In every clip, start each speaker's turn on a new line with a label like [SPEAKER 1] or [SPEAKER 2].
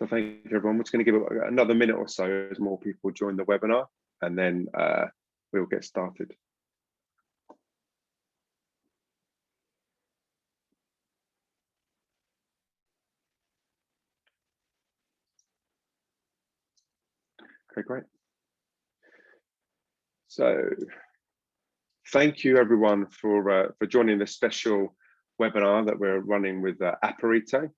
[SPEAKER 1] So thank you, everyone. We're just going to give it another minute or so as more people join the webinar, and then we'll get started. Okay, great. So thank you, everyone, for joining this special webinar that we're running with Aparito,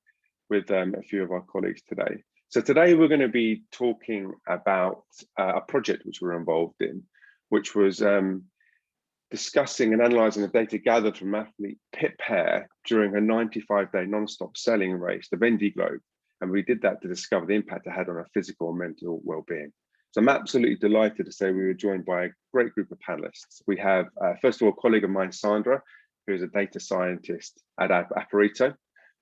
[SPEAKER 1] with a few of our colleagues today. So today we're going to be talking about a project which we're involved in, which was discussing and analysing the data gathered from athlete Pip Hare during a 95-day non-stop sailing race, the Vendee Globe. And we did that to discover the impact it had on our physical and mental well-being. So I'm absolutely delighted to say we were joined by a great group of panelists. We have, first of all, a colleague of mine, Sandra, who is a data scientist at Aparito.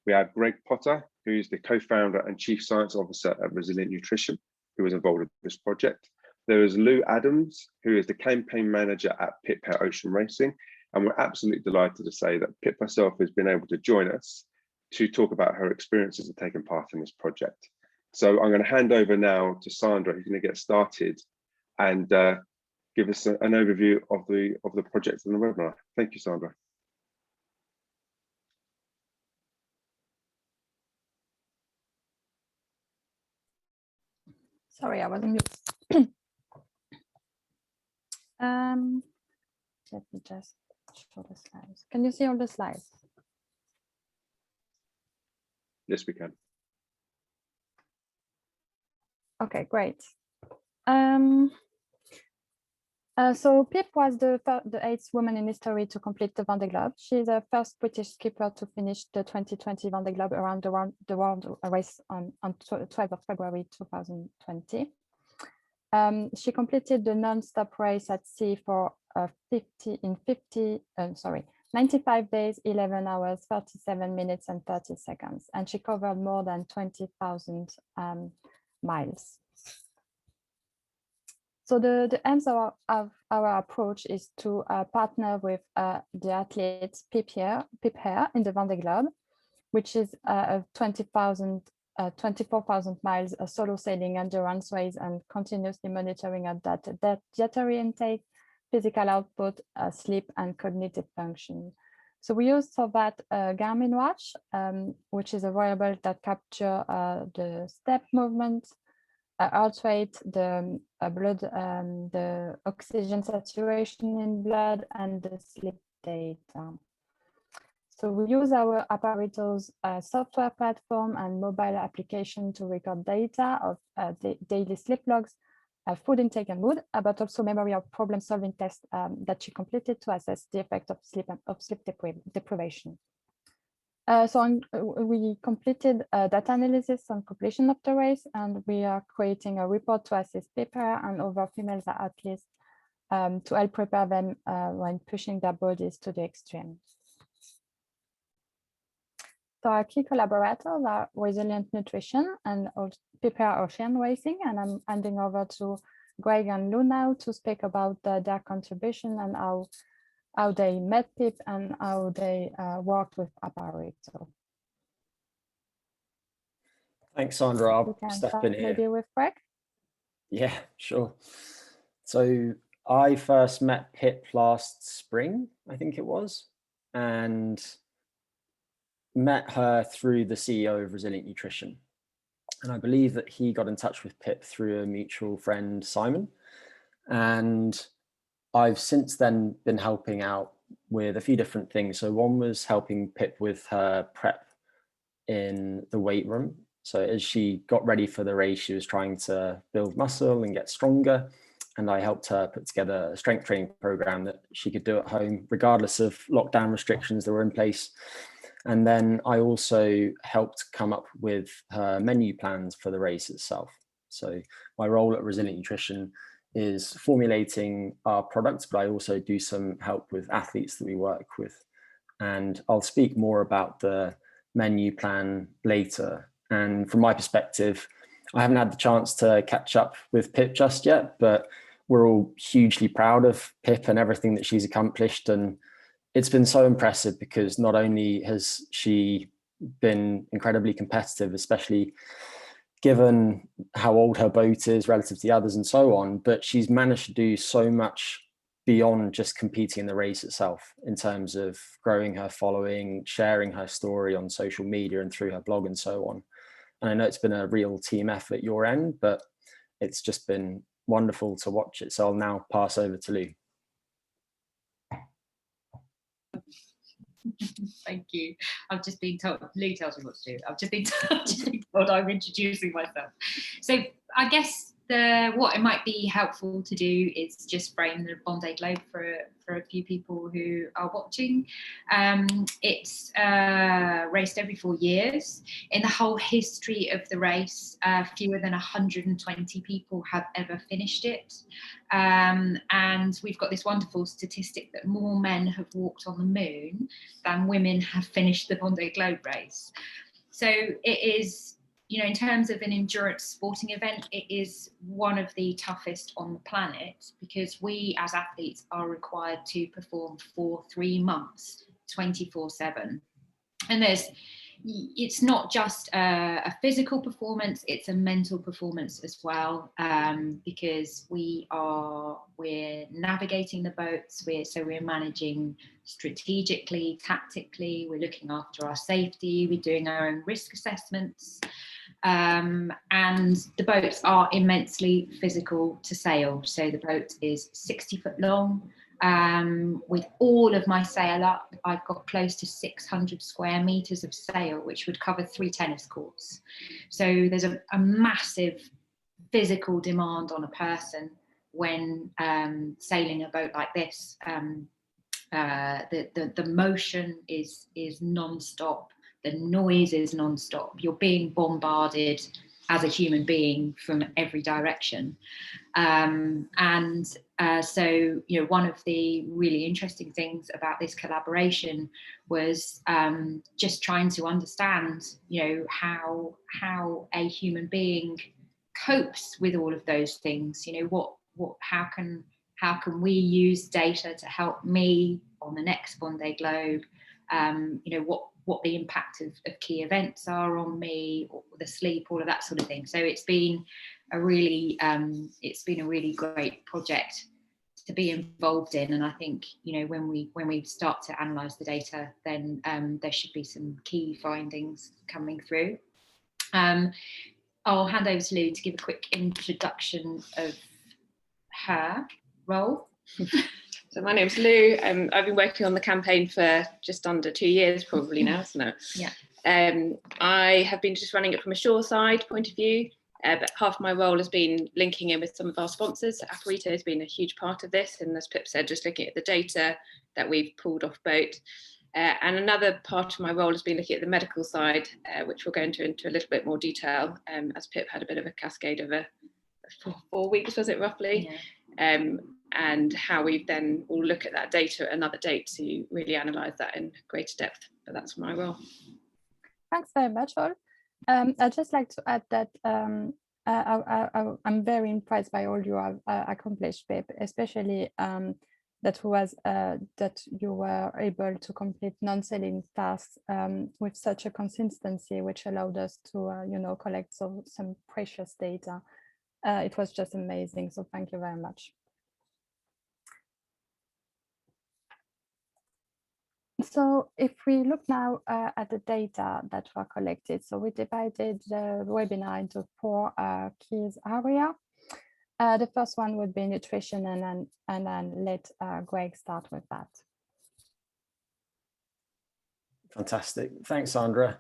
[SPEAKER 1] We have Greg Potter, who is the co-founder and chief science officer at Resilient Nutrition, who was involved with this project. There is Lou Adams, who is the campaign manager at Pip Hare Ocean Racing. And we're absolutely delighted to say that Pip herself has been able to join us to talk about her experiences of taking part in this project. So I'm going to hand over now to Sandra, who's going to get started and give us an overview of the project and the webinar. Thank you, Sandra.
[SPEAKER 2] Sorry, I was on mute. Let me just show the slides. Can you see all the slides?
[SPEAKER 1] Yes, we can.
[SPEAKER 2] Okay, great. So Pip was the 8th woman in history to complete the Vendee Globe. She's the first British skipper to finish the 2020 Vendee Globe around the world race on 12th of February 2020. She completed the non-stop race at sea for 95 days, 11 hours, 37 minutes and 30 seconds. And she covered more than 20,000 miles. So the aims of our approach is to partner with the athlete Pip Hare in the Vendee Globe, which is a 24,000 miles solo sailing endurance race, and continuously monitoring at that dietary intake, physical output, sleep, and cognitive function. So we use for that a Garmin watch, which is a wearable that captures the step movement, heart rate, the blood, the oxygen saturation in blood, and the sleep data. So we use our Aparito's software platform and mobile application to record data of daily sleep logs, food intake and mood, but also memory of problem-solving tests that she completed to assess the effect of sleep deprivation. We completed data analysis on completion of the race, and we are creating a report to assist Pip Hare and other female athletes to help prepare them when pushing their bodies to the extreme. So our key collaborators are Resilient Nutrition and Pip Hare Ocean Racing, and I'm handing over to Greg and Lou now to speak about their contribution and how they met Pip and how they worked with Aparito.
[SPEAKER 3] Thanks, Sandra. I'll step in here.
[SPEAKER 2] Maybe with Greg?
[SPEAKER 3] Yeah, sure. So I first met Pip last spring, I think it was, and met her through the CEO of Resilient Nutrition. And I believe that he got in touch with Pip through a mutual friend, Simon. And I've since then been helping out with a few different things. So one was helping Pip with her prep in the weight room. So as she got ready for the race, she was trying to build muscle and get stronger. And I helped her put together a strength training program that she could do at home, regardless of lockdown restrictions that were in place. And then I also helped come up with her menu plans for the race itself. So my role at Resilient Nutrition is formulating our products, but I also do some help with athletes that we work with. And I'll speak more about the menu plan later. And from my perspective, I haven't had the chance to catch up with Pip just yet, but we're all hugely proud of Pip and everything that she's accomplished. And it's been so impressive because not only has she been incredibly competitive, especially given how old her boat is relative to the others and so on, but she's managed to do so much beyond just competing in the race itself in terms of growing her following, sharing her story on social media and through her blog and so on. And I know it's been a real team effort your end, but it's just been wonderful to watch it. So I'll now pass over to Lou.
[SPEAKER 4] Thank you. I've just been told, Lou tells me what to do. I've just been told I'm introducing myself. So I guess what it might be helpful to do is just frame the Vendee Globe for a few people who are watching. It's raced every 4 years. In the whole history of the race, fewer than 120 people have ever finished it. And we've got this wonderful statistic that more men have walked on the moon than women have finished the Vendee Globe race. So it is, you know, in terms of an endurance sporting event, it is one of the toughest on the planet, because we as athletes are required to perform for 3 months, 24/7. And it's not just a physical performance, it's a mental performance as well, because we're navigating the boats, we're managing strategically, tactically, we're looking after our safety, we're doing our own risk assessments, and the boats are immensely physical to sail. So the boat is 60 foot long. With all of my sail up, I've got close to 600 square meters of sail, which would cover 3 tennis courts. So there's a massive physical demand on a person when sailing a boat like this. The motion is non-stop. The noise is non-stop. You're being bombarded as a human being from every direction. So, you know, one of the really interesting things about this collaboration was just trying to understand, you know, how a human being copes with all of those things. You know, how can we use data to help me on the next Vendee Globe? You know, what the impact of key events are on me, or the sleep, all of that sort of thing. So it's been a really great project to be involved in. And I think, you know, when we start to analyse the data, then there should be some key findings coming through. I'll hand over to Lou to give a quick introduction of her role.
[SPEAKER 5] So my name's Lou. I've been working on the campaign for just under 2 years probably now, isn't it?
[SPEAKER 4] Yeah.
[SPEAKER 5] I have been just running it from a shoreside point of view, but half my role has been linking in with some of our sponsors. Aparito has been a huge part of this, and as Pip said, just looking at the data that we've pulled off boat. And another part of my role has been looking at the medical side, which we'll go into a little bit more detail, as Pip had a bit of a cascade over 4 weeks, was it roughly? Yeah. And how we then will look at that data at another date to really analyse that in greater depth. But that's my role.
[SPEAKER 2] Thanks very much, all. I'd just like to add that I'm very impressed by all you have accomplished, Pip, especially that you were able to complete non-sailing tasks with such a consistency, which allowed us to, you know, collect some precious data. It was just amazing. So thank you very much. So if we look now at the data that were collected, so we divided the webinar into 4 key areas. The first one would be nutrition, and then let Greg start with that.
[SPEAKER 3] Fantastic. Thanks, Sandra.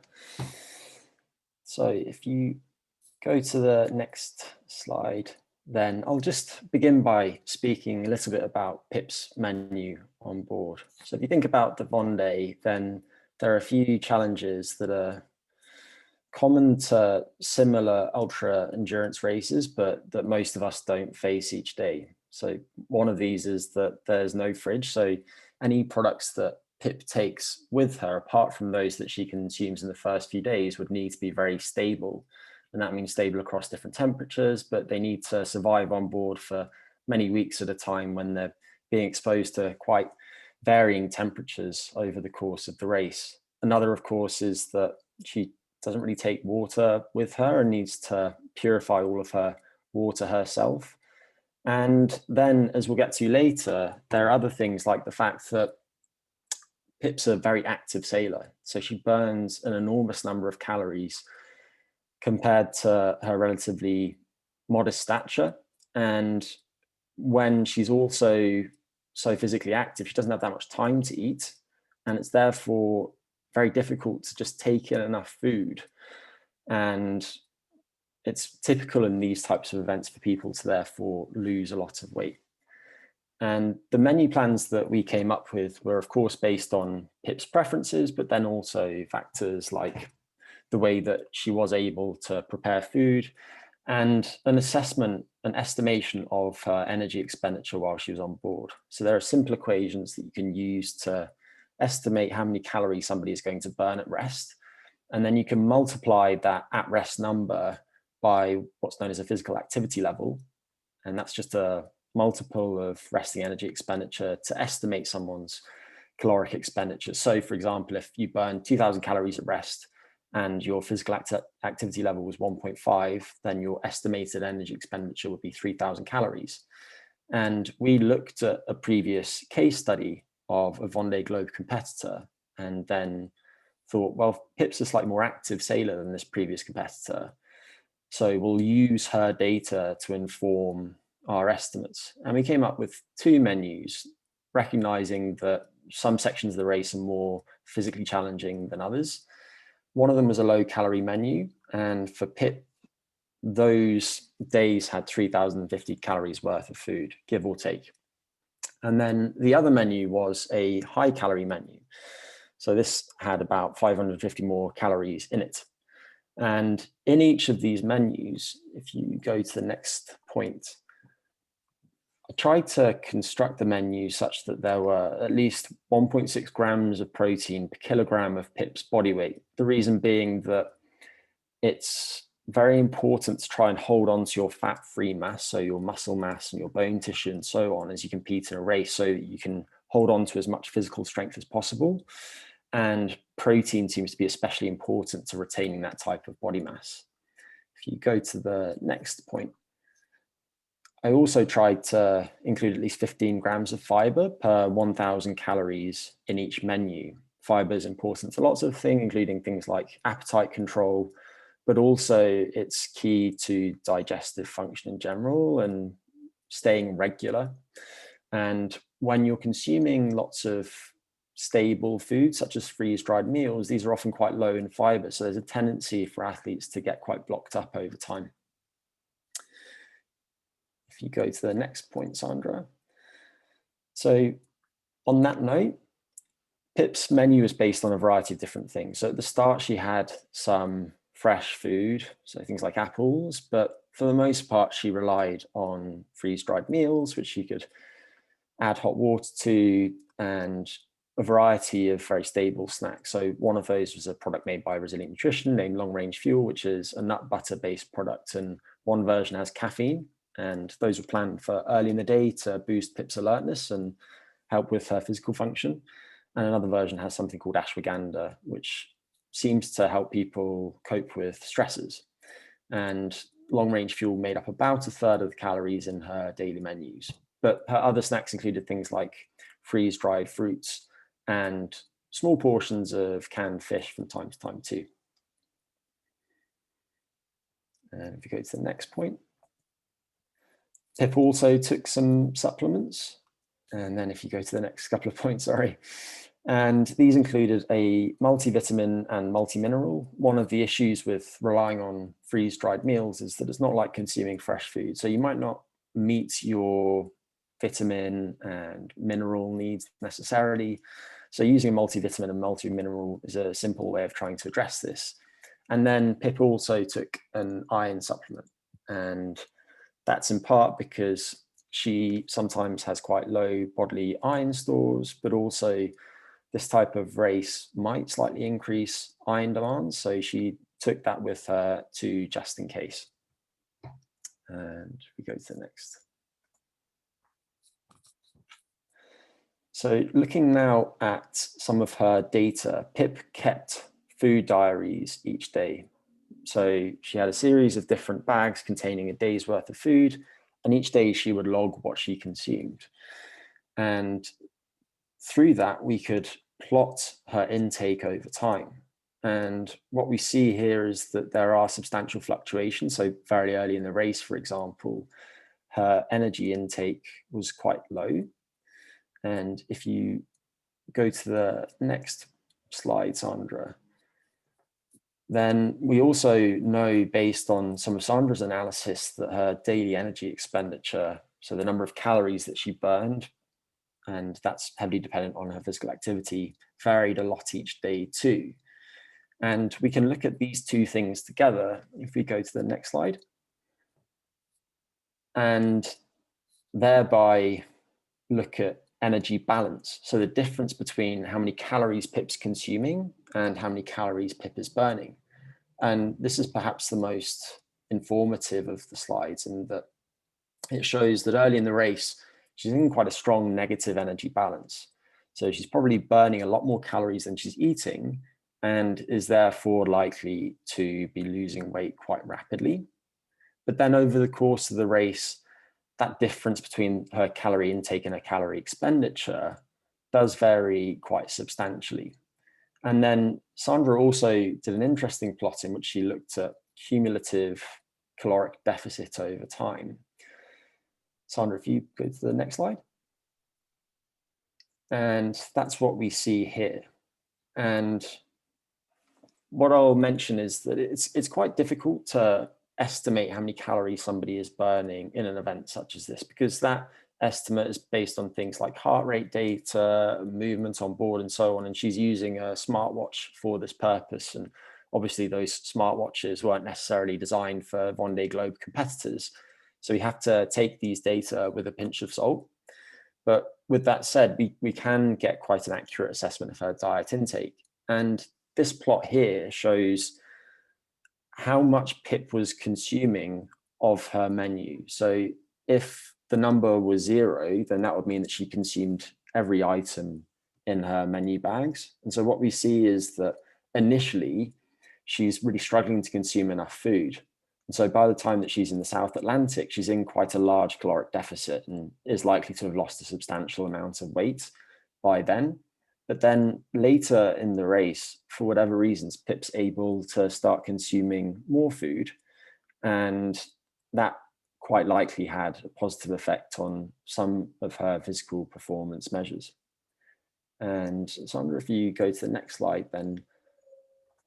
[SPEAKER 3] So if you go to the next slide, then I'll just begin by speaking a little bit about Pip's menu on board. So if you think about the Vendee, then there are a few challenges that are common to similar ultra endurance races, but that most of us don't face each day. So one of these is that there's no fridge. So any products that Pip takes with her, apart from those that she consumes in the first few days, would need to be very stable. And that means stable across different temperatures, but they need to survive on board for many weeks at a time when they're being exposed to quite varying temperatures over the course of the race. Another, of course, is that she doesn't really take water with her and needs to purify all of her water herself. And then, as we'll get to later, there are other things like the fact that Pip's a very active sailor. So she burns an enormous number of calories compared to her relatively modest stature. And when she's also so physically active, she doesn't have that much time to eat. And it's therefore very difficult to just take in enough food. And it's typical in these types of events for people to therefore lose a lot of weight. And the menu plans that we came up with were, of course, based on Pip's preferences, but then also factors like the way that she was able to prepare food and an assessment, an estimation of her energy expenditure while she was on board. So there are simple equations that you can use to estimate how many calories somebody is going to burn at rest. And then you can multiply that at rest number by what's known as a physical activity level. And that's just a multiple of resting energy expenditure to estimate someone's caloric expenditure. So for example, if you burn 2000 calories at rest and your physical activity level was 1.5, then your estimated energy expenditure would be 3000 calories. And we looked at a previous case study of a Vendee Globe competitor and then thought, well, Pip's a slightly more active sailor than this previous competitor. So we'll use her data to inform our estimates. And we came up with two menus, recognizing that some sections of the race are more physically challenging than others. One of them was a low calorie menu. And for Pip, those days had 3050 calories worth of food, give or take. And then the other menu was a high calorie menu. So this had about 550 more calories in it. And in each of these menus, if you go to the next point, I tried to construct the menu such that there were at least 1.6 grams of protein per kilogram of Pip's body weight. The reason being that it's very important to try and hold on to your fat-free mass, so your muscle mass and your bone tissue and so on, as you compete in a race, so that you can hold on to as much physical strength as possible. And protein seems to be especially important to retaining that type of body mass. If you go to the next point, I also tried to include at least 15 grams of fiber per 1000 calories in each menu. Fiber is important to lots of things, including things like appetite control, but also it's key to digestive function in general and staying regular. And when you're consuming lots of stable foods, such as freeze-dried meals, these are often quite low in fiber. So there's a tendency for athletes to get quite blocked up over time. If you go to the next point, Sandra. So on that note, Pip's menu is based on a variety of different things. So at the start, she had some fresh food, so things like apples, but for the most part, she relied on freeze-dried meals, which she could add hot water to, and a variety of very stable snacks. So one of those was a product made by Resilient Nutrition named Long Range Fuel, which is a nut butter based product. And one version has caffeine, and those were planned for early in the day to boost Pip's alertness and help with her physical function. And another version has something called ashwagandha, which seems to help people cope with stresses. And Long Range Fuel made up about a third of the calories in her daily menus. But her other snacks included things like freeze-dried fruits and small portions of canned fish from time to time too. And if you go to the next point, Pip also took some supplements. And then if you go to the next couple of points, sorry. And these included a multivitamin and multimineral. One of the issues with relying on freeze-dried meals is that it's not like consuming fresh food. So you might not meet your vitamin and mineral needs necessarily. So using a multivitamin and multimineral is a simple way of trying to address this. And then Pip also took an iron supplement. And that's in part because she sometimes has quite low bodily iron stores, but also this type of race might slightly increase iron demands. So she took that with her too, just in case. And we go to the next. So looking now at some of her data, Pip kept food diaries each day. So she had a series of different bags containing a day's worth of food, and each day she would log what she consumed. And through that, we could plot her intake over time. And what we see here is that there are substantial fluctuations. So very early in the race, for example, her energy intake was quite low. And if you go to the next slide, Sandra, then we also know, based on some of Sandra's analysis, that her daily energy expenditure, so the number of calories that she burned, and that's heavily dependent on her physical activity, varied a lot each day too. And we can look at these two things together if we go to the next slide, and thereby look at energy balance. So the difference between how many calories Pip's consuming and how many calories Pip is burning. And this is perhaps the most informative of the slides, in that it shows that early in the race, she's in quite a strong negative energy balance. So she's probably burning a lot more calories than she's eating, and is therefore likely to be losing weight quite rapidly. But then over the course of the race, that difference between her calorie intake and her calorie expenditure does vary quite substantially. And then Sandra also did an interesting plot in which she looked at cumulative caloric deficit over time. Sandra, if you go to the next slide. And that's what we see here. And what I'll mention is that it's quite difficult to estimate how many calories somebody is burning in an event such as this, because that estimate is based on things like heart rate data, movement on board, and so on. And she's using a smartwatch for this purpose. And obviously those smartwatches weren't necessarily designed for Vendee Globe competitors. So we have to take these data with a pinch of salt. But with that said, we can get quite an accurate assessment of her diet intake. And this plot here shows how much Pip was consuming of her menu. So if the number was 0, then that would mean that she consumed every item in her menu bags. And so what we see is that initially she's really struggling to consume enough food. And so by the time that she's in the South Atlantic, she's in quite a large caloric deficit and is likely to have lost a substantial amount of weight by then. But then later in the race, for whatever reasons, Pip's able to start consuming more food, and that quite likely had a positive effect on some of her physical performance measures. And Sandra, if you go to the next slide, then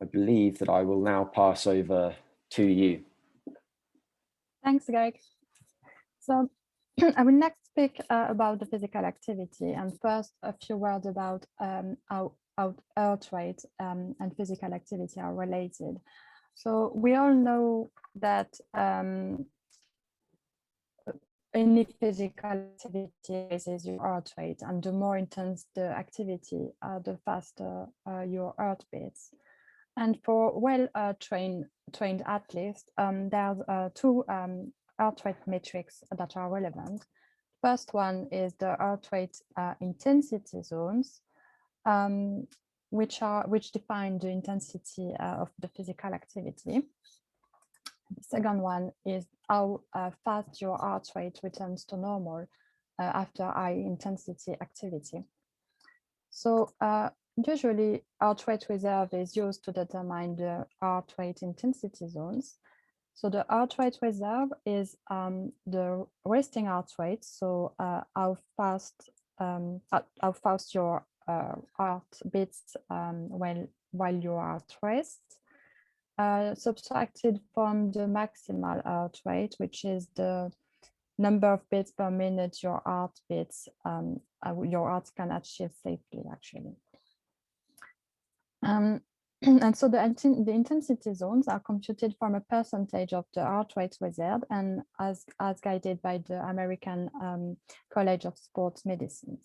[SPEAKER 3] I believe that I will now pass over to you.
[SPEAKER 2] Thanks, Greg. So I will next speak about the physical activity, and first a few words about how heart rate and physical activity are related. So we all know that any physical activity raises your heart rate, and the more intense the activity, the faster your heart beats. And for well-trained athletes, there's two heart rate metrics that are relevant. First one is the heart rate intensity zones, which define the intensity of the physical activity. The second one is how fast your heart rate returns to normal after high intensity activity. So usually heart rate reserve is used to determine the heart rate intensity zones. So the heart rate reserve is the resting heart rate, so how fast your heart beats while you are at rest, subtracted from the maximal heart rate, which is the number of beats per minute your heart beats, your heart can achieve safely, actually. And so the intensity zones are computed from a percentage of the heart rate reserve, and as guided by the American College of Sports Medicine.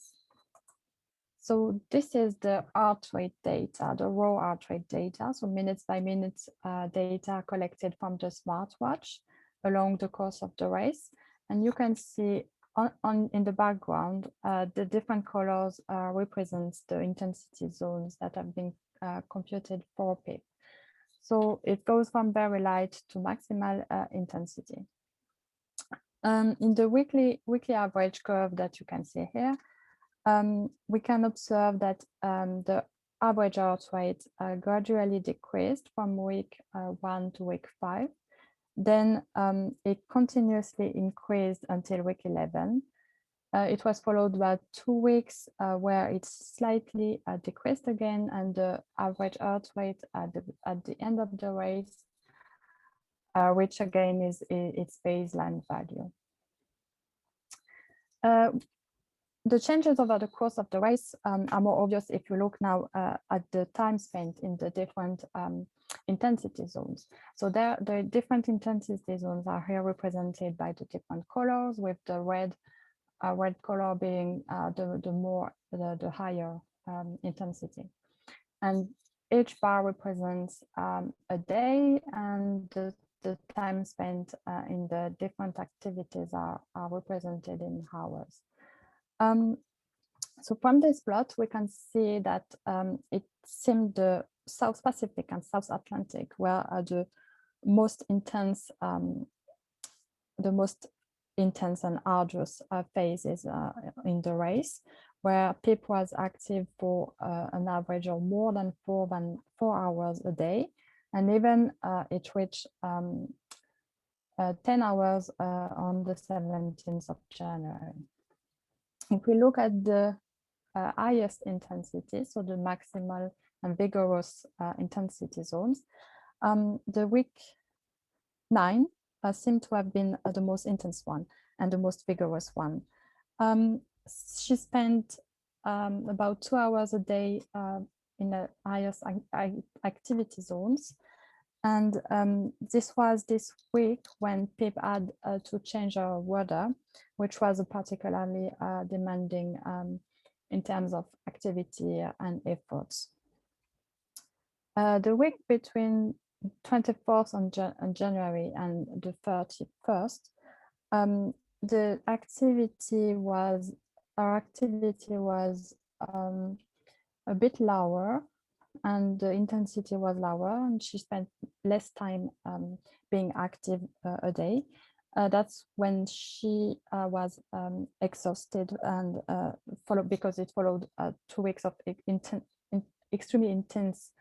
[SPEAKER 2] So this is the heart rate data, the raw heart rate data, so minutes by minutes data collected from the smartwatch along the course of the race. And you can see in the background, the different colors represents the intensity zones that have been computed for Pip. So it goes from very light to maximal intensity. In the weekly average curve that you can see here, we can observe that the average heart rate gradually decreased from week 1 to week 5. Then it continuously increased until week 11. It was followed by 2 weeks where it slightly decreased again, and the average heart rate at the end of the race, which again is its baseline value. The changes over the course of the race are more obvious if you look now at the time spent in the different intensity zones. So the different intensity zones are here represented by the different colors, with the red color being the higher intensity. And each bar represents a day, and the time spent in the different activities are represented in hours. So from this plot, we can see that it seemed the South Pacific and South Atlantic were the most intense and arduous phases in the race, where Pip was active for an average of more than 4 hours a day, and even it reached 10 hours on the 17th of January. If we look at the highest intensity, so the maximal and vigorous intensity zones, the week 9 seemed to have been the most intense one and the most vigorous one. She spent about 2 hours a day in the highest activity zones. And this was this week when Pip had to change her rudder, which was a particularly demanding in terms of activity and efforts. The week between 24th on January and the 31st, our activity was a bit lower, and the intensity was lower, and she spent less time being active a day. That's when she was exhausted, and because it followed 2 weeks of extremely intense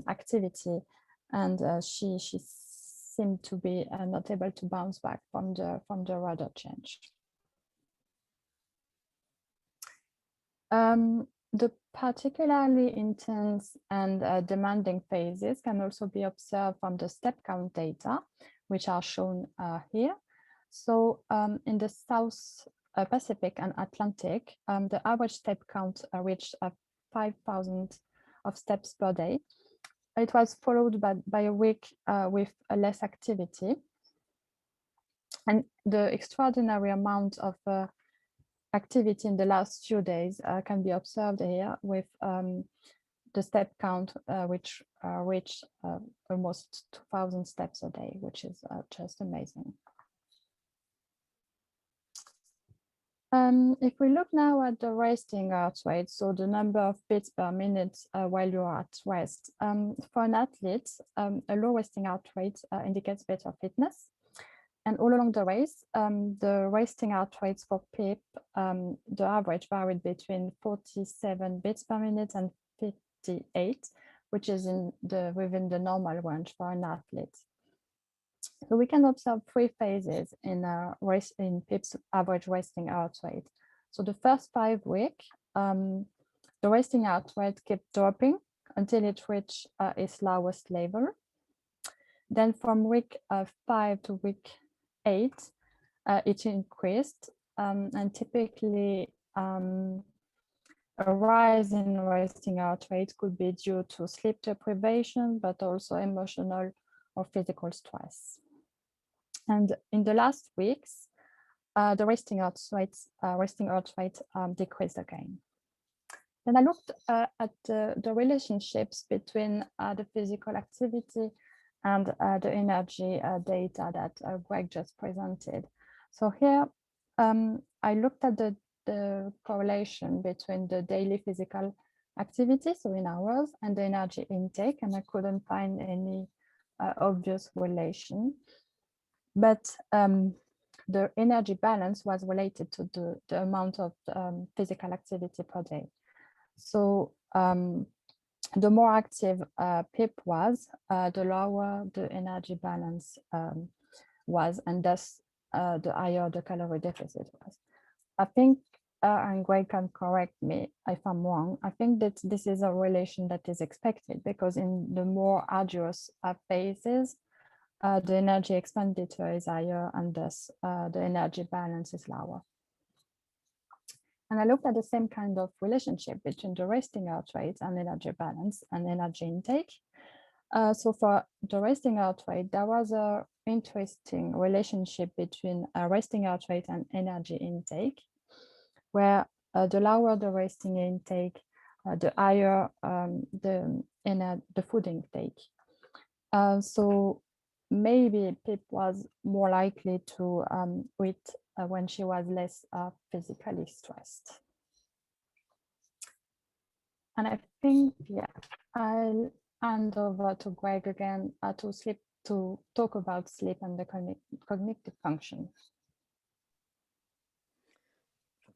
[SPEAKER 2] activity, and she seemed to be not able to bounce back from the rudder change. The particularly intense and demanding phases can also be observed from the step count data, which are shown here. So in the South Pacific and Atlantic, the average step count reached 5,000 of steps per day. It was followed by a week with less activity. And the extraordinary amount of activity in the last few days can be observed here, with the step count which reached almost 2,000 steps a day, which is just amazing. If we look now at the resting heart rate, so the number of beats per minute while you are at rest, for an athlete, a low resting heart rate indicates better fitness. And all along the race, the resting heart rates for Pip, the average varied between 47 beats per minute and 58, which is within the normal range for an athlete. So we can observe 3 phases in Pip's average resting heart rate. So the first 5 weeks, the resting heart rate kept dropping until it reached its lowest level. Then from week 5 to week 8, it increased, and typically a rise in resting heart rate could be due to sleep deprivation, but also emotional or physical stress. And in the last weeks, the resting heart rate decreased again. Then I looked at the relationships between the physical activity and the energy data that Greg just presented. So here, I looked at the correlation between the daily physical activity, so in hours, and the energy intake, and I couldn't find any obvious relation. But the energy balance was related to the amount of physical activity per day. So the more active Pip was, the lower the energy balance was, and thus the higher the calorie deficit was. I think, and Greg can correct me if I'm wrong, I think that this is a relation that is expected, because in the more arduous phases, the energy expenditure is higher, and thus the energy balance is lower. And I looked at the same kind of relationship between the resting heart rate and energy balance and energy intake. So for the resting heart rate, there was an interesting relationship between resting heart rate and energy intake, where the lower the resting intake, the higher the food intake. So maybe Pip was more likely to eat when she was less physically stressed. And I think, yeah, I'll hand over to Greg again to talk about sleep and the cognitive function.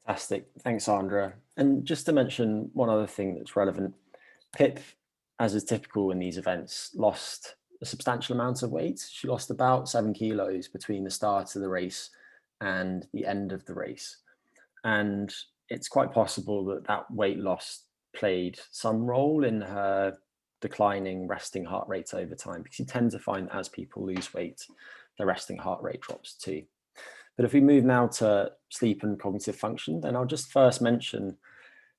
[SPEAKER 3] Fantastic, thanks, Sandra. And just to mention one other thing that's relevant, Pip, as is typical in these events, lost a substantial amount of weight. She lost about 7 kilos between the start of the race and the end of the race. And it's quite possible that that weight loss played some role in her declining resting heart rate over time, because you tend to find as people lose weight, the resting heart rate drops too. But if we move now to sleep and cognitive function, then I'll just first mention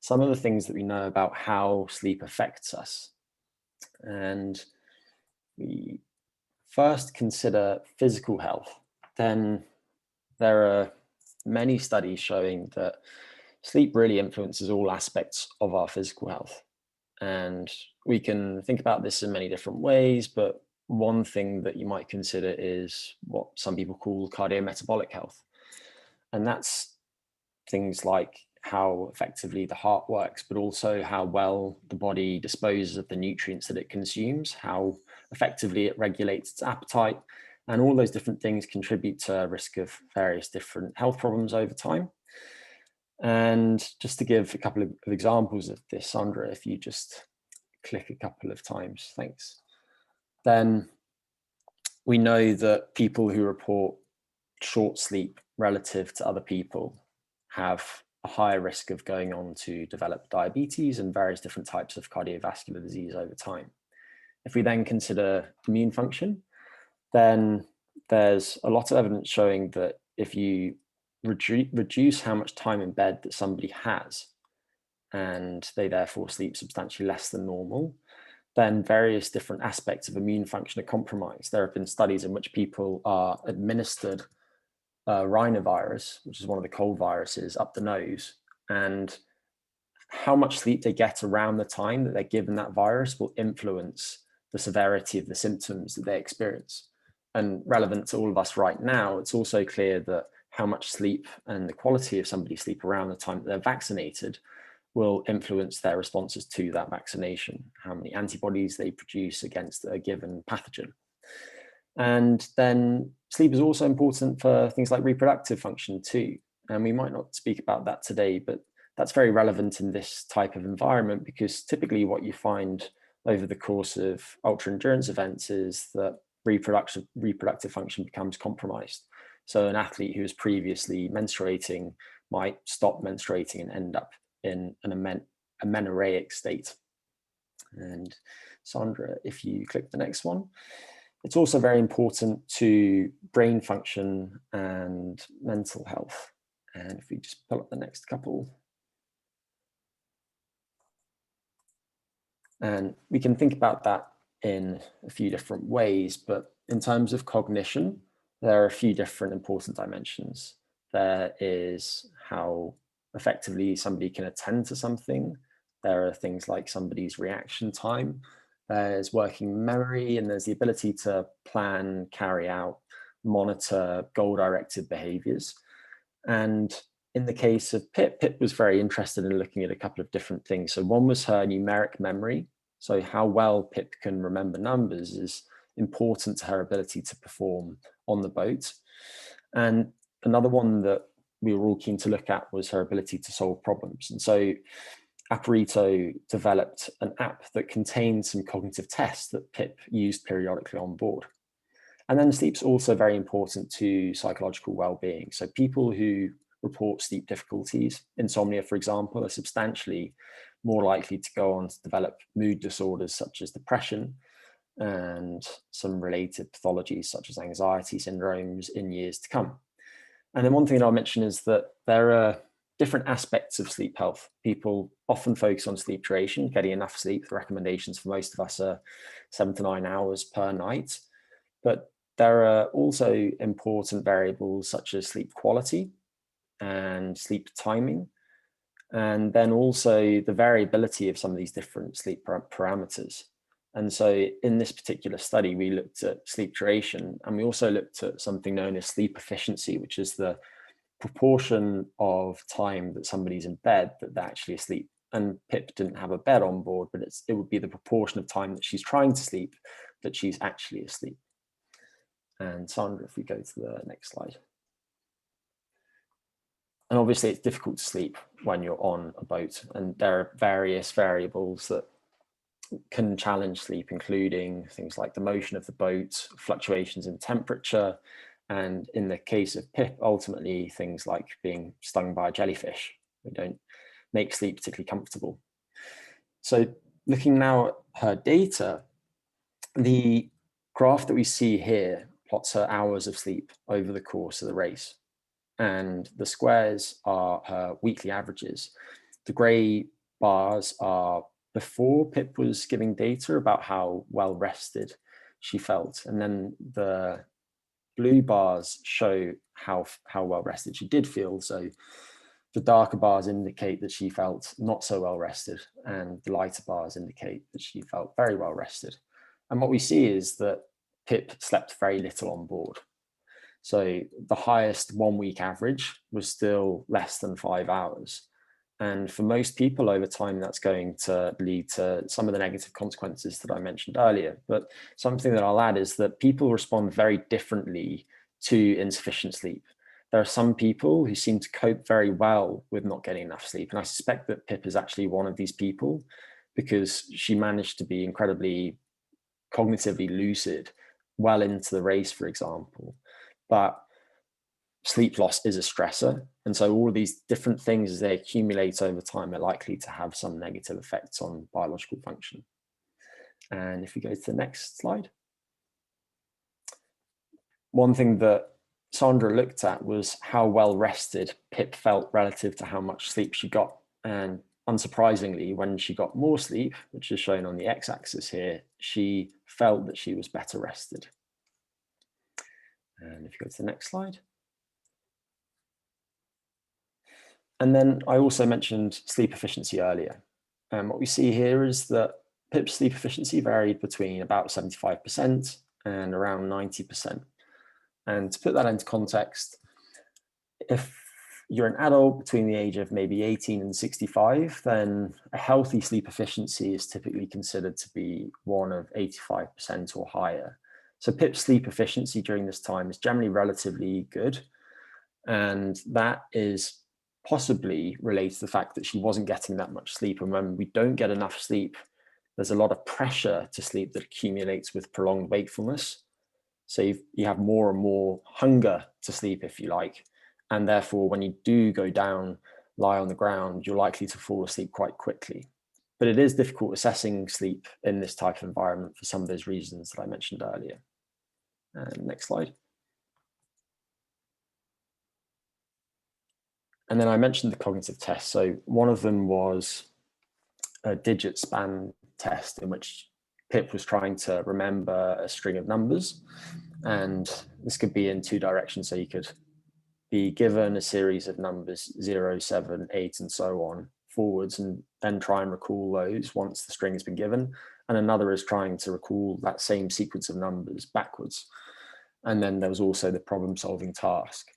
[SPEAKER 3] some of the things that we know about how sleep affects us. And we first consider physical health, then there are many studies showing that sleep really influences all aspects of our physical health. And we can think about this in many different ways, but one thing that you might consider is what some people call cardiometabolic health. And that's things like how effectively the heart works, but also how well the body disposes of the nutrients that it consumes, how effectively it regulates its appetite, and all those different things contribute to a risk of various different health problems over time. And just to give a couple of examples of this, Sandra, if you just click a couple of times, thanks. Then we know that people who report short sleep relative to other people have a higher risk of going on to develop diabetes and various different types of cardiovascular disease over time. If we then consider immune function, then there's a lot of evidence showing that if you reduce how much time in bed that somebody has, and they therefore sleep substantially less than normal, then various different aspects of immune function are compromised. There have been studies in which people are administered rhinovirus, which is one of the cold viruses, up the nose, and how much sleep they get around the time that they're given that virus will influence the severity of the symptoms that they experience. And relevant to all of us right now, it's also clear that how much sleep and the quality of somebody's sleep around the time that they're vaccinated will influence their responses to that vaccination, how many antibodies they produce against a given pathogen. And then sleep is also important for things like reproductive function too. And we might not speak about that today, but that's very relevant in this type of environment, because typically what you find over the course of ultra endurance events is that reproductive function becomes compromised. So an athlete who was previously menstruating might stop menstruating and end up in an amenorrheic state. And Sandra, if you click the next one, it's also very important to brain function and mental health. And if we just pull up the next couple. And we can think about that in a few different ways, but in terms of cognition, there are a few different important dimensions. There is how effectively somebody can attend to something. There are things like somebody's reaction time. There's working memory, and there's the ability to plan, carry out, monitor goal-directed behaviors. And in the case of Pip, Pip was very interested in looking at a couple of different things. So one was her numeric memory. So how well Pip can remember numbers is important to her ability to perform on the boat. And another one that we were all keen to look at was her ability to solve problems. And so Aparito developed an app that contained some cognitive tests that Pip used periodically on board. And then sleep's also very important to psychological well-being. So people who report sleep difficulties, insomnia, for example, are substantially more likely to go on to develop mood disorders such as depression and some related pathologies such as anxiety syndromes in years to come. And then one thing that I'll mention is that there are different aspects of sleep health. People often focus on sleep duration, getting enough sleep. The recommendations for most of us are 7 to 9 hours per night. But there are also important variables such as sleep quality and sleep timing, and then also the variability of some of these different sleep parameters. And so in this particular study, we looked at sleep duration, and we also looked at something known as sleep efficiency, which is the proportion of time that somebody's in bed that they're actually asleep. And Pip didn't have a bed on board, but it would be the proportion of time that she's trying to sleep that she's actually asleep. And Sandra, if we go to the next slide. And obviously it's difficult to sleep when you're on a boat, and there are various variables that can challenge sleep, including things like the motion of the boat, fluctuations in temperature, and in the case of Pip, ultimately things like being stung by a jellyfish. They don't make sleep particularly comfortable. So looking now at her data, the graph that we see here plots her hours of sleep over the course of the race. And the squares are her weekly averages. The grey bars are before Pip was giving data about how well rested she felt. And then the blue bars show how well rested she did feel. So the darker bars indicate that she felt not so well rested, and the lighter bars indicate that she felt very well rested. And what we see is that Pip slept very little on board. So the highest 1 week average was still less than 5 hours. And for most people over time, that's going to lead to some of the negative consequences that I mentioned earlier. But something that I'll add is that people respond very differently to insufficient sleep. There are some people who seem to cope very well with not getting enough sleep. And I suspect that Pip is actually one of these people, because she managed to be incredibly cognitively lucid well into the race, for example. But sleep loss is a stressor. And so all of these different things, as they accumulate over time, are likely to have some negative effects on biological function. And if we go to the next slide. One thing that Sandra looked at was how well rested Pip felt relative to how much sleep she got. And unsurprisingly, when she got more sleep, which is shown on the x-axis here, she felt that she was better rested. And if you go to the next slide. And then I also mentioned sleep efficiency earlier. And what we see here is that Pip's sleep efficiency varied between about 75% and around 90%. And to put that into context, if you're an adult between the age of maybe 18 and 65, then a healthy sleep efficiency is typically considered to be one of 85% or higher. So Pip's sleep efficiency during this time is generally relatively good. And that is possibly related to the fact that she wasn't getting that much sleep. And when we don't get enough sleep, there's a lot of pressure to sleep that accumulates with prolonged wakefulness. So you have more and more hunger to sleep, if you like. And therefore, when you do go down, lie on the ground, you're likely to fall asleep quite quickly. But it is difficult assessing sleep in this type of environment for some of those reasons that I mentioned earlier. Next slide. And then I mentioned the cognitive tests. So one of them was a digit span test in which Pip was trying to remember a string of numbers. And this could be in two directions. So you could be given a series of numbers 0, 7, 8, and so on forwards, and then try and recall those once the string has been given. And another is trying to recall that same sequence of numbers backwards. And then there was also the problem solving task.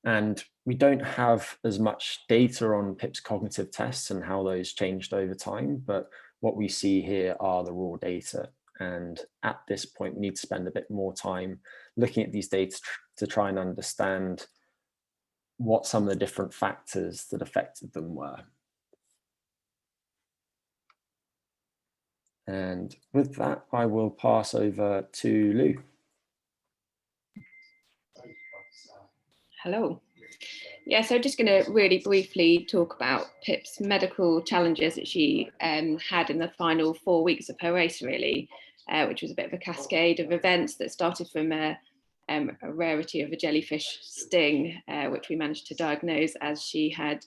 [SPEAKER 3] And we don't have as much data on Pip's cognitive tests and how those changed over time, but what we see here are the raw data. And at this point, we need to spend a bit more time looking at these data to try and understand what some of the different factors that affected them were. And with that, I will pass over to Lou.
[SPEAKER 5] Hello. Yeah, so just going to really briefly talk about Pip's medical challenges that she had in the final 4 weeks of her race, really, which was a bit of a cascade of events that started from a rarity of a jellyfish sting, which we managed to diagnose as she had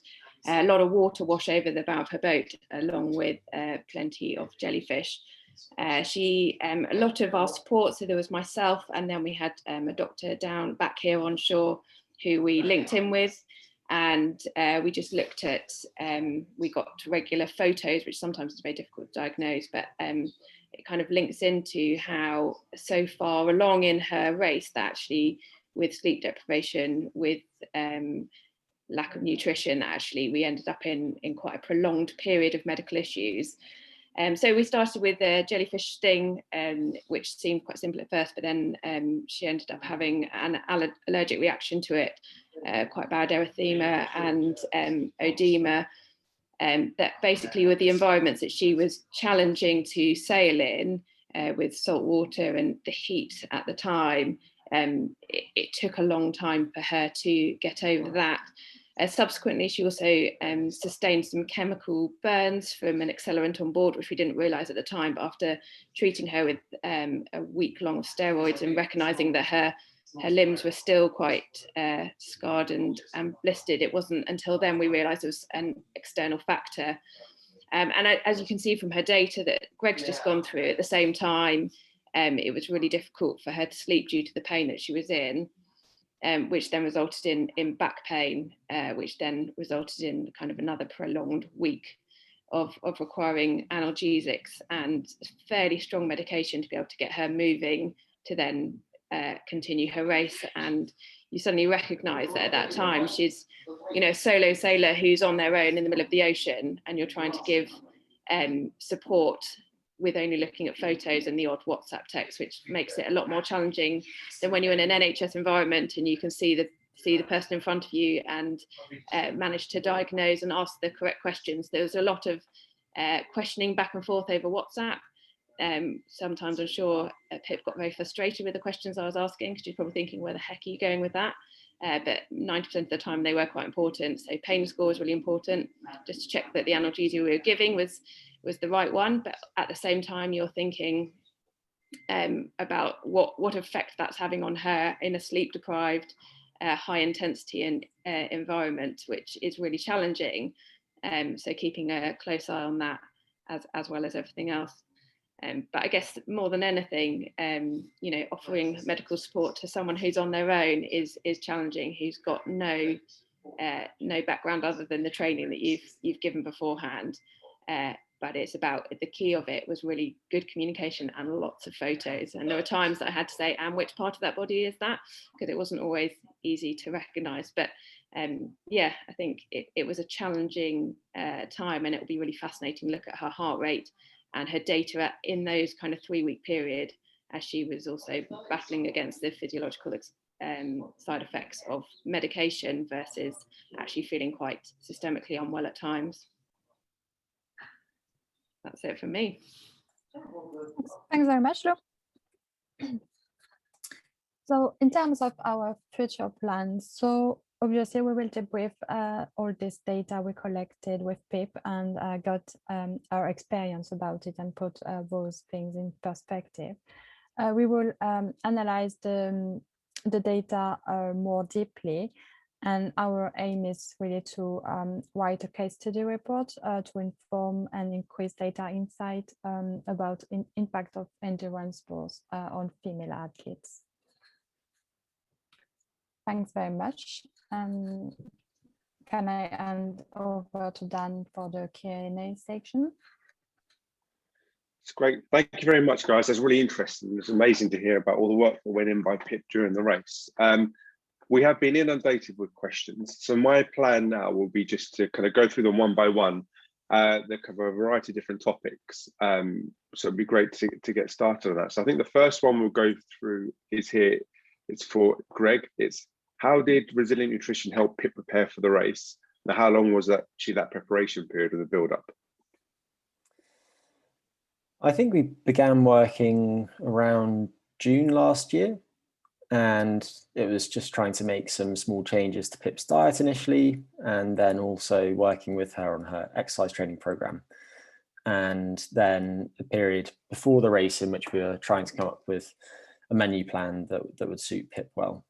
[SPEAKER 5] a lot of water wash over the bow of her boat, along with plenty of jellyfish. A lot of our support, so there was myself, and then we had a doctor down back here on shore who we linked in with, and we just looked at, we got regular photos, which sometimes is very difficult to diagnose, but it kind of links into how so far along in her race that actually with sleep deprivation, with lack of nutrition, actually we ended up in quite a prolonged period of medical issues. So we started with a jellyfish sting, which seemed quite simple at first, but then she ended up having an allergic reaction to it, quite bad erythema and oedema, that basically were the environments that she was challenging to sail in, with salt water and the heat at the time. It took a long time for her to get over that. Subsequently, she also sustained some chemical burns from an accelerant on board, which we didn't realise at the time, but after treating her with a week long of steroids and recognising that her limbs were still quite scarred and blistered, it wasn't until then we realised it was an external factor. And as you can see from her data that Greg's just gone through, at the same time, it was really difficult for her to sleep due to the pain that she was in. Which then resulted in back pain, which then resulted in kind of another prolonged week of requiring analgesics and fairly strong medication to be able to get her moving to then continue her race. And you suddenly recognise that at that time she's, a solo sailor who's on their own in the middle of the ocean, and you're trying to give support with only looking at photos and the odd WhatsApp text, which makes it a lot more challenging than when you're in an NHS environment and you can see the person in front of you and manage to diagnose and ask the correct questions. There was a lot of questioning back and forth over WhatsApp. Sometimes I'm sure Pip got very frustrated with the questions I was asking, because she's probably thinking, where the heck are you going with that? But 90% of the time they were quite important. So pain score was really important, just to check that the analgesia we were giving was the right one. But at the same time, you're thinking about what effect that's having on her in a sleep deprived, high intensity environment, which is really challenging. So keeping a close eye on that as well as everything else. But I guess more than anything, offering medical support to someone who's on their own is challenging, who's got no background other than the training that you've given beforehand. But it's about, the key of it was really good communication and lots of photos. And there were times that I had to say, and which part of that body is that? Because it wasn't always easy to recognise. But yeah, I think it was a challenging time, and it will be really fascinating to look at her heart rate and her data in those kind of 3-week period, as she was also battling against the physiological side effects of medication versus actually feeling quite systemically unwell at times. That's it for me.
[SPEAKER 2] Thanks very much, Lou. So in terms of our future plans, so obviously we will debrief all this data we collected with Pip and got our experience about it and put those things in perspective. We will analyze the data more deeply, and our aim is really to write a case study report to inform and increase data insight about impact of endurance sports on female athletes. Thanks very much. Can I hand over to Dan for the Q&A section?
[SPEAKER 1] It's great. Thank you very much, guys. That's really interesting. It's amazing to hear about all the work that went in by Pip during the race. we have been inundated with questions. So my plan now will be just to kind of go through them one by one. They cover a variety of different topics. So it'd be great to get started on that. So I think the first one we'll go through is here. It's for Greg. It's how did Resilient Nutrition help Pip prepare for the race? Now, how long was that preparation period of the build-up?
[SPEAKER 3] I think we began working around June last year, and it was just trying to make some small changes to Pip's diet initially, and then also working with her on her exercise training program. And then a period before the race in which we were trying to come up with a menu plan that would suit Pip well.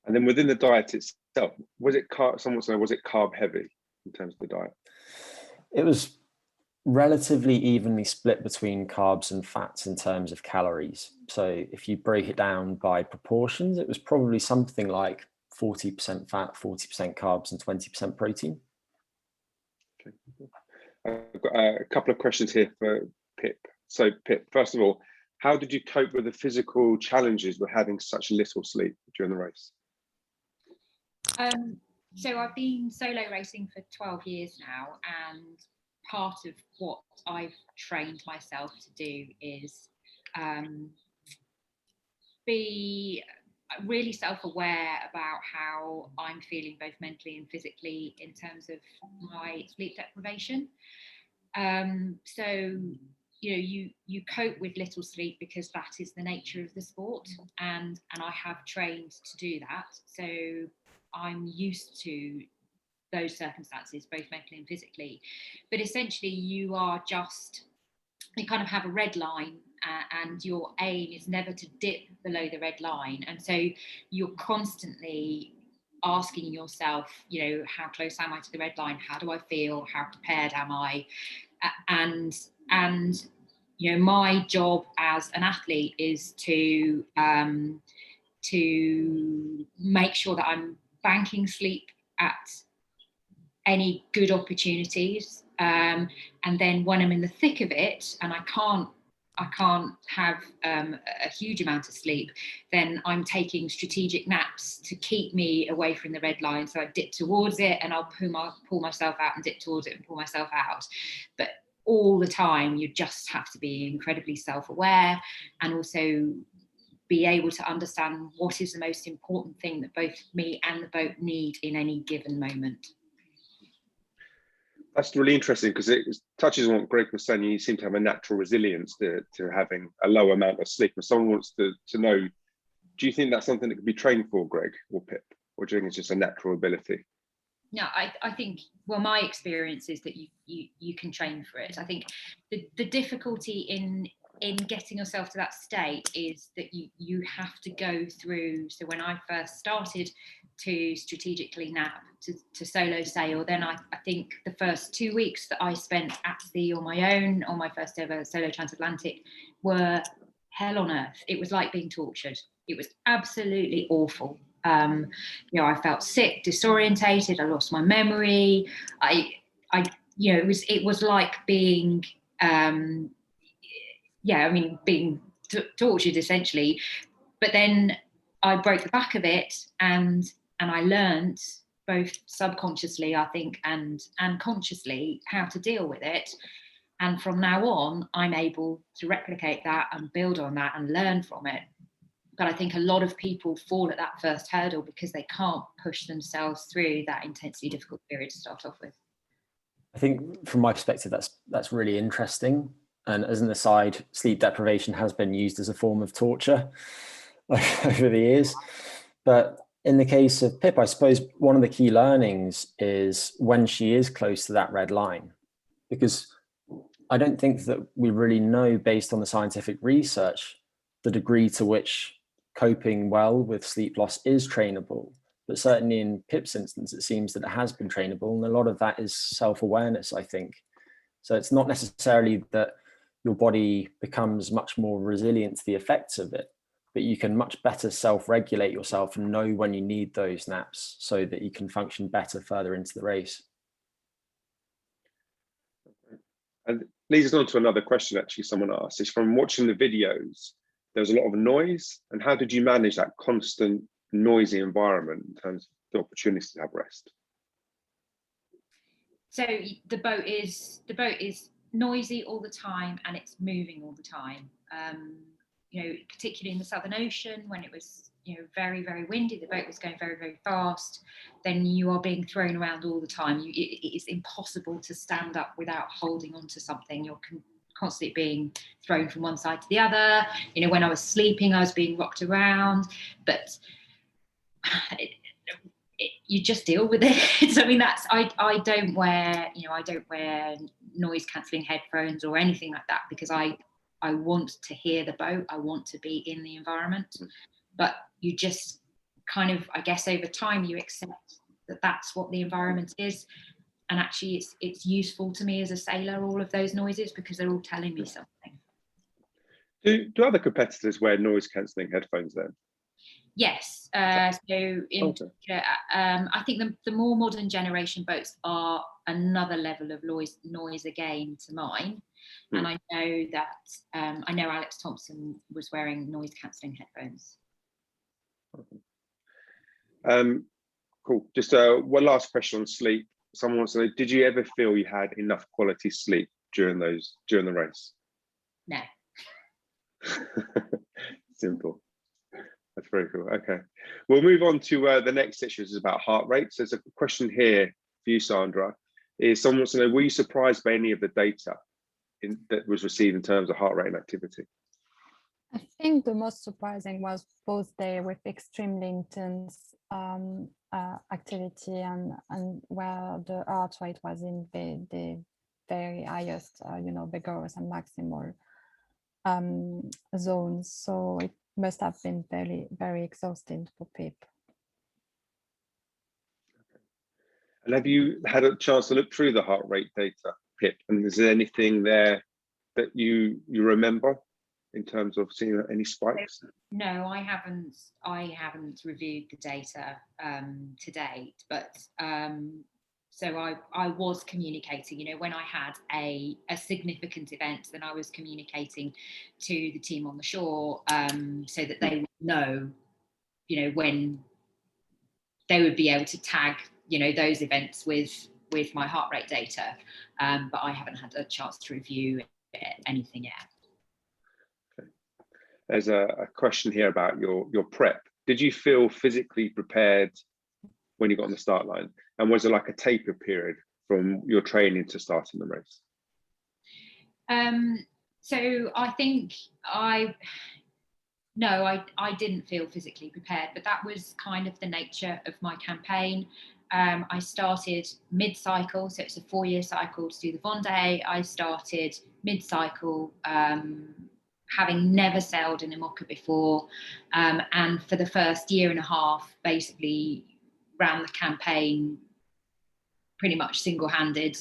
[SPEAKER 1] And then within the diet itself, was it carb heavy in terms of the diet?
[SPEAKER 3] It was relatively evenly split between carbs and fats in terms of calories. So if you break it down by proportions, it was probably something like 40% fat, 40% carbs, and 20% protein.
[SPEAKER 1] Okay. I've got a couple of questions here for Pip. So Pip, first of all, how did you cope with the physical challenges with having such little sleep during the race?
[SPEAKER 4] So I've been solo racing for 12 years now, and part of what I've trained myself to do is be really self-aware about how I'm feeling both mentally and physically in terms of my sleep deprivation. So you cope with little sleep because that is the nature of the sport, and I have trained to do that. So I'm used to those circumstances, both mentally and physically. But essentially you kind of have a red line, and your aim is never to dip below the red line. And so you're constantly asking yourself, how close am I to the red line? How do I feel? How prepared am I? And my job as an athlete is to make sure that I'm banking sleep at any good opportunities, and then when I'm in the thick of it and I can't have a huge amount of sleep, then I'm taking strategic naps to keep me away from the red line. So I dip towards it and I'll pull myself out and dip towards it and pull myself out. But all the time you just have to be incredibly self-aware, and also be able to understand what is the most important thing that both me and the boat need in any given moment.
[SPEAKER 1] That's really interesting, because it touches on what Greg was saying. You seem to have a natural resilience to having a low amount of sleep. If someone wants to know, do you think that's something that could be trained for, Greg or Pip, or do you think it's just a natural ability?
[SPEAKER 4] No, I think, well, my experience is that you can train for it. I think the difficulty in getting yourself to that state is that you have to go through. So when I first started to strategically nap, to solo sail, then I think the first 2 weeks that I spent at sea on my own on my first ever solo transatlantic were hell on earth. It was like being tortured. It was absolutely awful. I felt sick, disorientated. I lost my memory. It was like being being tortured essentially. But then I broke the back of it, and I learned both subconsciously, I think, and consciously how to deal with it. And from now on, I'm able to replicate that and build on that and learn from it. But I think a lot of people fall at that first hurdle because they can't push themselves through that intensely difficult period to start off with.
[SPEAKER 3] I think from my perspective, that's really interesting. And as an aside, sleep deprivation has been used as a form of torture over the years. But in the case of Pip, I suppose one of the key learnings is when she is close to that red line, because I don't think that we really know, based on the scientific research, the degree to which coping well with sleep loss is trainable. But certainly in Pip's instance, it seems that it has been trainable. And a lot of that is self-awareness, I think. So it's not necessarily that your body becomes much more resilient to the effects of it, but you can much better self-regulate yourself and know when you need those naps so that you can function better further into the race.
[SPEAKER 1] And leads us on to another question, actually, someone asked, is from watching the videos, there was a lot of noise. And how did you manage that constant noisy environment in terms of the opportunity to have rest?
[SPEAKER 4] So the boat is noisy all the time, and it's moving all the time. You know, particularly in the Southern Ocean, when it was, you know, very, very windy, the boat was going very, very fast, then you are being thrown around all the time. It is impossible to stand up without holding onto something. You're constantly being thrown from one side to the other. You know, when I was sleeping, I was being rocked around, but you just deal with it. So, I mean, that's, I don't wear, you know, I don't wear noise cancelling headphones or anything like that, because I want to hear the boat. I want to be in the environment. But you just kind of, I guess, over time, you accept that that's what the environment is. And actually, it's useful to me as a sailor, all of those noises, because they're all telling me something.
[SPEAKER 1] Do other competitors wear noise cancelling headphones then?
[SPEAKER 4] Yes. So in particular, I think the more modern generation boats are another level of noise again to mine. And I know that I know Alex Thompson was wearing noise cancelling headphones.
[SPEAKER 1] Cool. Just one last question on sleep. Someone wants to know, did you ever feel you had enough quality sleep during the race?
[SPEAKER 4] No.
[SPEAKER 1] Simple. That's very cool. Okay, we'll move on to the next section, which is about heart rates. There's a question here for you, Sandra. Is someone wants to know, were you surprised by any of the data that was received in terms of heart rate and activity?
[SPEAKER 2] I think the most surprising was both days with extremely intense activity and where the heart rate was in the very highest, you know, vigorous and maximal zones. So it must have been very, very exhausting for Pip.
[SPEAKER 1] And have you had a chance to look through the heart rate data, Pip? And is there anything there that you remember in terms of seeing any spikes?
[SPEAKER 4] No, I haven't reviewed the data to date, but so I was communicating, you know, when I had a significant event, then I was communicating to the team on the shore so that they would know, you know, when they would be able to tag, you know, those events with my heart rate data. But I haven't had a chance to review anything yet.
[SPEAKER 1] Okay. There's a question here about your prep. Did you feel physically prepared when you got on the start line? And was there like a taper period from your training to starting the race?
[SPEAKER 4] So I think I didn't feel physically prepared, but that was kind of the nature of my campaign. I started mid-cycle, so it's a 4-year cycle to do the Vendee. I started mid-cycle, having never sailed in IMOCA before, and for the first year and a half, basically ran the campaign pretty much single-handed,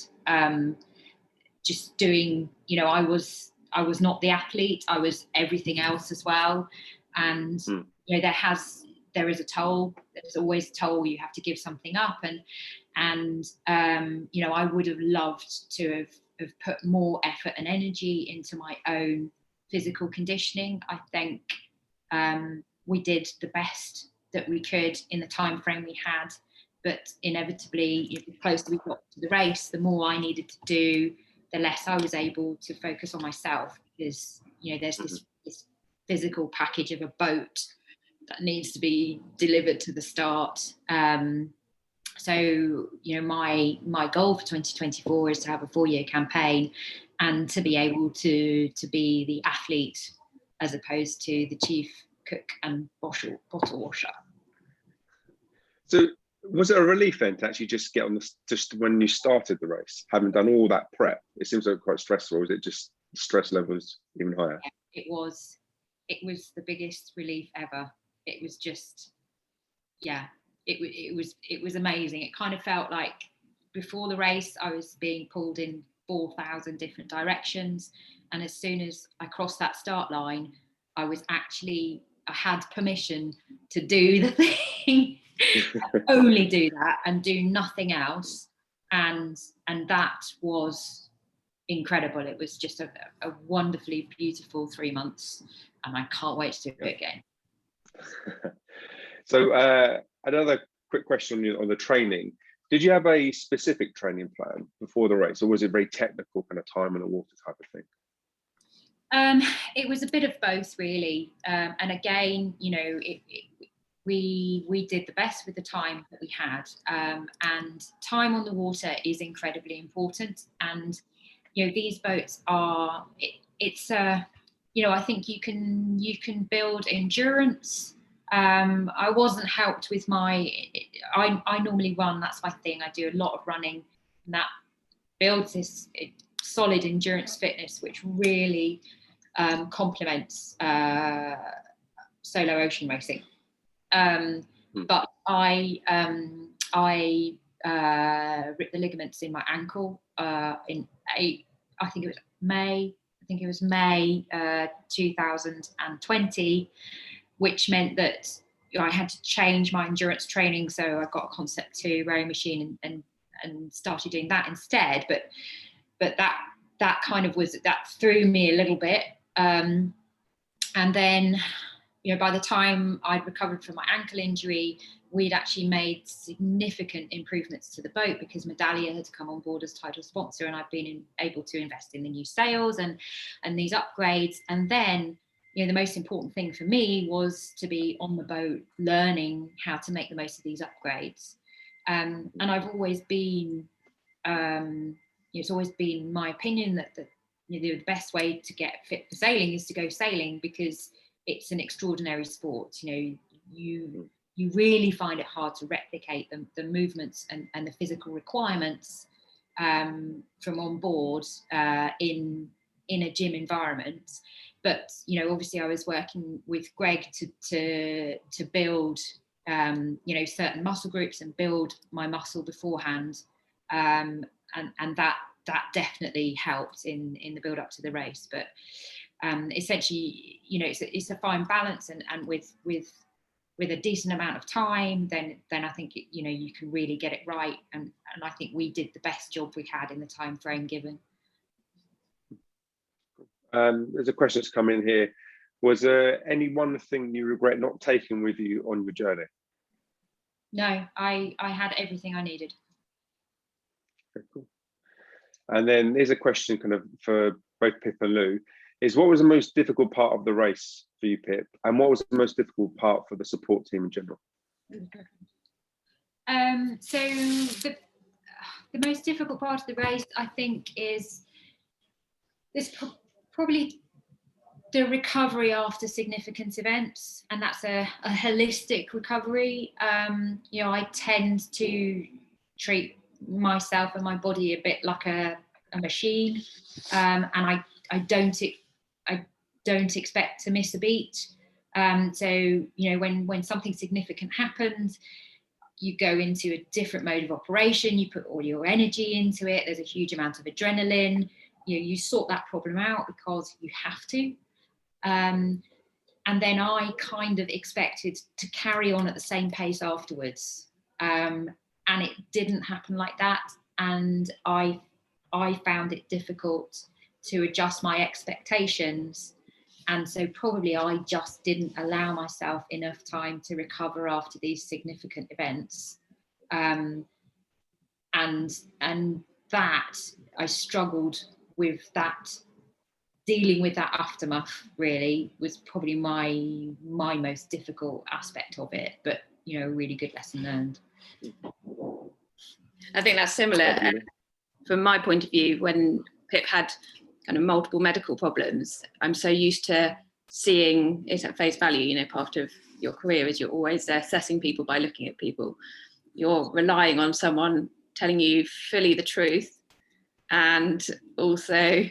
[SPEAKER 4] just doing, you know, I was not the athlete, I was everything else as well. And you know, there is a toll, there's always a toll, you have to give something up, and you know, I would have loved to have put more effort and energy into my own physical conditioning. I think we did the best that we could in the time frame we had, but inevitably, the closer we got to the race, the more I needed to do, the less I was able to focus on myself, because, you know, there's this physical package of a boat that needs to be delivered to the start. So, you know, my goal for 2024 is to have a 4-year campaign and to be able to be the athlete as opposed to the chief cook and bottle washer.
[SPEAKER 1] So was it a relief then to actually just get on this, just when you started the race, having done all that prep? It seems like quite stressful. Was it just stress levels even higher?
[SPEAKER 4] Yeah, it was the biggest relief ever. It was just, yeah, it was amazing. It kind of felt like before the race I was being pulled in 4,000 different directions, and as soon as I crossed that start line, I had permission to do the thing. Only do that and do nothing else, and that was incredible. It was just a wonderfully beautiful 3 months, and I can't wait to do it again.
[SPEAKER 1] So another quick question on the training. Did you have a specific training plan before the race, or was it very technical, kind of time on the water type of thing?
[SPEAKER 4] It was a bit of both, really. And again, you know, we did the best with the time that we had. And time on the water is incredibly important. And, you know, these boats are, you know, I think you can build endurance. I wasn't helped with I normally run, that's my thing. I do a lot of running, and that builds this solid endurance fitness, which really complements solo ocean racing. But I ripped the ligaments in my ankle in I think it was May 2020, which meant that I had to change my endurance training. So I got a Concept 2 rowing machine and started doing that instead. But that kind of that threw me a little bit. And then, you know, by the time I'd recovered from my ankle injury, we'd actually made significant improvements to the boat because Medallia had come on board as title sponsor, and I've been able to invest in the new sails and these upgrades. And then, you know, the most important thing for me was to be on the boat learning how to make the most of these upgrades. And I've always been, it's always been my opinion that the best way to get fit for sailing is to go sailing, because it's an extraordinary sport. You know, you really find it hard to replicate the movements and the physical requirements from on board in a gym environment. But, you know, obviously I was working with Greg to build, you know, certain muscle groups and build my muscle beforehand. And that definitely helped in the build up to the race. But essentially, you know, it's a fine balance, and with a decent amount of time, then I think you know, you can really get it right. And I think we did the best job we had in the time frame given.
[SPEAKER 1] There's a question that's come in here. Was there any one thing you regret not taking with you on your journey?
[SPEAKER 4] No, I had everything I needed.
[SPEAKER 1] Okay, cool. And then here's a question kind of for both Pip and Lou, is what was the most difficult part of the race for you, Pip? And what was the most difficult part for the support team in general?
[SPEAKER 4] So the most difficult part of the race, I think, is probably the recovery after significant events, and that's a holistic recovery. You know, I tend to treat myself and my body a bit like a machine, and I don't expect to miss a beat. So, you know, when something significant happens, you go into a different mode of operation, you put all your energy into it, there's a huge amount of adrenaline, you know, you sort that problem out because you have to. And then I kind of expected to carry on at the same pace afterwards. And it didn't happen like that. And I found it difficult to adjust my expectations. And so probably I just didn't allow myself enough time to recover after these significant events. And that I struggled with that. Dealing with that aftermath really was probably my most difficult aspect of it, but you know, a really good lesson learned.
[SPEAKER 5] I think that's similar from my point of view. When Pip had kind of multiple medical problems, I'm so used to seeing it at face value. You know, part of your career is you're always assessing people by looking at people. You're relying on someone telling you fully the truth, and also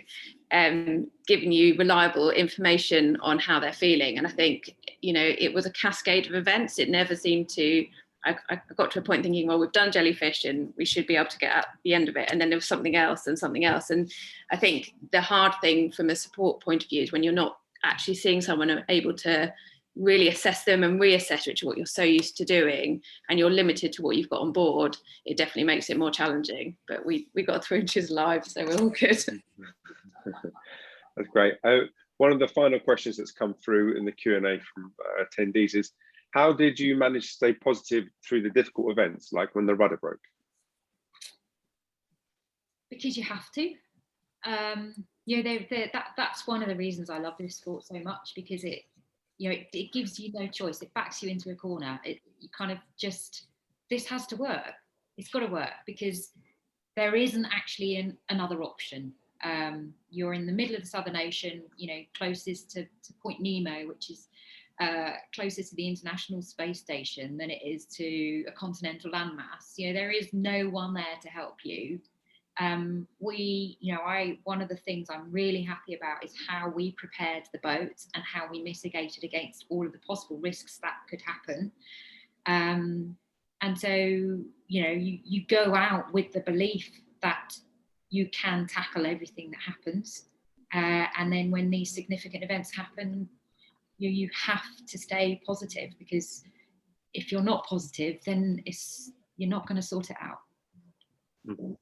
[SPEAKER 5] giving you reliable information on how they're feeling. And I think, you know, it was a cascade of events. It never seemed to, I got to a point thinking, well, we've done jellyfish and we should be able to get at the end of it. And then there was something else and something else. And I think the hard thing from a support point of view is when you're not actually seeing someone able to really assess them and reassess which what you're so used to doing, and you're limited to what you've got on board, it definitely makes it more challenging. But we got through and she's live, so we're all good.
[SPEAKER 1] That's great. One of the final questions that's come through in the Q&A from attendees is, how did you manage to stay positive through the difficult events, like when the rudder broke?
[SPEAKER 4] Because you have to. You know, that's one of the reasons I love this sport so much, because it, you know, it gives you no choice. It backs you into a corner. You kind of just, this has to work. It's got to work, because there isn't actually another option. You're in the middle of the Southern Ocean, you know, closest to Point Nemo, which is closest to the International Space Station than it is to a continental landmass. You know, there is no one there to help you. One of the things I'm really happy about is how we prepared the boat and how we mitigated against all of the possible risks that could happen. And so, you know, you go out with the belief that you can tackle everything that happens. And then when these significant events happen, you have to stay positive, because if you're not positive, then you're not going to sort it out.
[SPEAKER 1] Mm-hmm.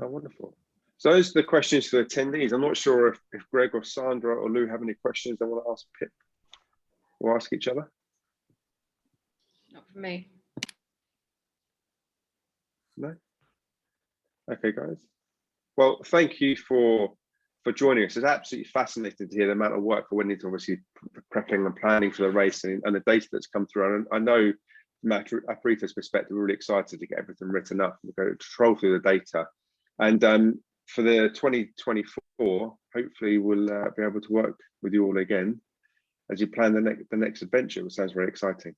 [SPEAKER 1] Oh, wonderful. So those are the questions for the attendees. I'm not sure if Greg or Sandra or Lou have any questions they want to ask Pip or ask each other.
[SPEAKER 5] Not for me.
[SPEAKER 1] No? Okay, guys. Well, thank you for joining us. It's absolutely fascinating to hear the amount of work that went into obviously prepping and planning for the race, and the data that's come through. And I know from Aparito's perspective, we're really excited to get everything written up and go troll through the data. And for the 2024, hopefully we'll be able to work with you all again as you plan the next adventure, which sounds very exciting.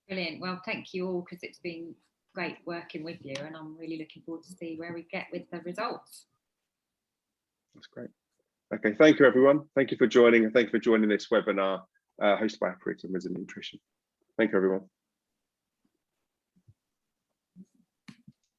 [SPEAKER 4] Brilliant. Well, thank you all, because it's been great working with you, and I'm really looking forward to see where we get with the results.
[SPEAKER 1] That's great. Okay, thank you everyone. Thank you for joining, and thank you for joining this webinar hosted by Aparito Nutrition. Thank you everyone.